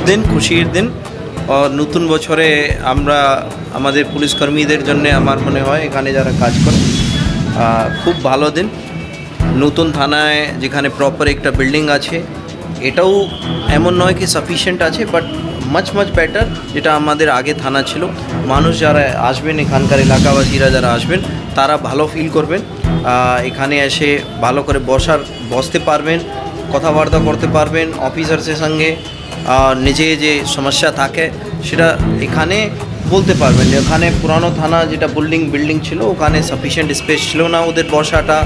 दिन खुशिर दिन और नतून बछरे आमरा आमादेर पुलिस कर्मीदेर जन्य आमार मने हय एखाने जारा काज करे खूब भालो दिन नतून थानाय जेखाने प्रपर एक बिल्डिंग आछे एटाও एमन नय कि साफिशिएंट आछे बाट मच मच बेटार जेटा आमादेर आगे थाना छिलो मानुष जारा आसबेन एखानकार एलाकाबासीरा जारा आसबेन तारा भालो फिल करबेन एखाने एसे भालो करे बसते पारबेन कथाबार्ता करते पारबेन अफिसार्सের संगे निजे जे समस्या थाके सेटा एखाने बोलते पारबेन एखाने पुरानो थाना जेटा बिल्डिंग छिलो ओखाने साफिशिएंट स्पेस छिलो ना ओদের बसाटा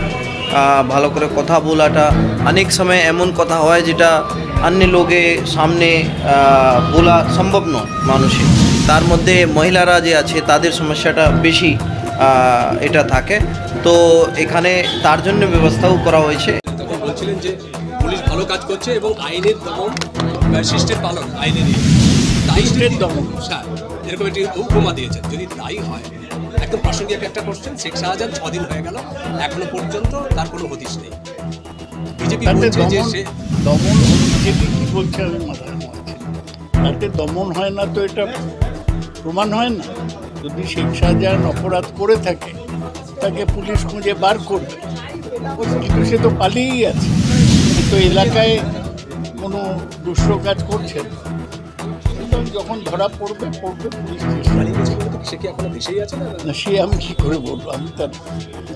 भालो करे कथा बोलाटा अनेक समय एमन कथा हय जेटा अन्य लोके सामने बोला सम्भव नय मानुषेर तार मध्य महिलारा जे आछे तादेर समस्याटा बेशी एटा थाके तो एखाने तार जन्य व्यवस्थाओ करा हयेछे বলছিলেন যে পুলিশ ভালো কাজ করছে এবং আইনের দমন সিস্টেম পালন আইনের দায়িত্বের দমন স্যার এরকম একটি উপমা দিয়েছেন যদি তাই হয় একদম প্রাসঙ্গিক একটা কোশ্চেন শেখ শাহজাহান 6 দিন হয়ে গেল এখনো পর্যন্ত তার কোনো হদিশ নেই বিজেপি বলছে যে সে দমন বিজেপি কি বলছে আমি মাথায় মারছি তাতে দমন হয় না তো এটা প্রমাণ হয় না যদি শেখ শাহজাহান অপরাধ করে থাকে তাকে পুলিশ খুঁজে বার করবে কিন্তু সে তো পালিয়েই আছে তো এলাকায় কোনো দুষ্ট কাজ করছে যখন ধরা পড়বে পুলিশ সে কি এখনো দেশেই আছে না সে আমি কী করে বলবো আমি তার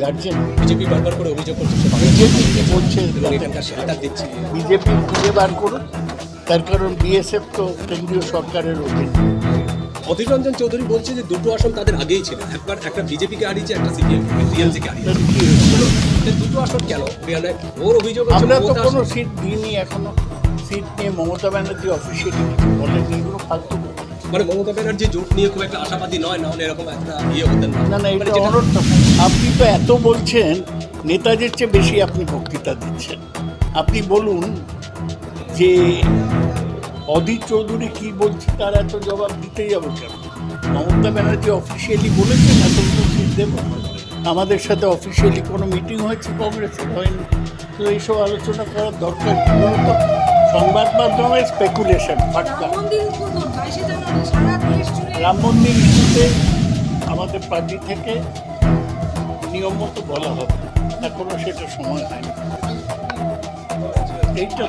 গার্জেন বিজেপি বারবার করে অভিযোগ করছে বিজেপি বলছে দিচ্ছি বিজেপি খুঁজে বার করুন তার কারণ বিএসএফ তো কেন্দ্রীয় সরকারের অধীন অধীর রঞ্জন চৌধুরী বলছে যে দুটো আসন তাদের আগেই ছিল একবার একটা বিজেপিকে হারিয়েছে একটা সিপিএম টিএমসিকে হারিয়েছে দুটো আসন কেন ওর অভিযোগ আমরা তো কোনো সিট দিইনি এখনো সিট নিয়ে মমতা ব্যানার্জি অফিসিয়ালি কিছু বলেনি এগুলো ফালতু মানে মমতা ব্যানার্জি জোট নিয়ে খুব একটা আশাবাদী নয় না এরকম একটা হতেন না এটা অনর্থক আপনি তো এত বলছেন নেতাজির চেয়ে বেশি আপনি বক্তৃতা দিচ্ছেন আপনি বলুন যে অধীর চৌধুরী কী বলছে তার এত জবাব দিতে যাবো কেন মমতা ব্যানার্জি অফিসিয়ালি বলেছেন এতগুলো সিট দেব আমাদের সাথে অফিসিয়ালি কোনো মিটিং হয়েছে কংগ্রেসের হয়নি তো এইসব আলোচনা করার দরকার কী বলতো সংবাদ মাধ্যমে স্পেকুলেশন ফাটকা রাম মন্দির ইস্যুতে আমাদের পার্টি থেকে নিয়ম মতো বলা হবে এখনও সেটা সময় হয়নি এইটা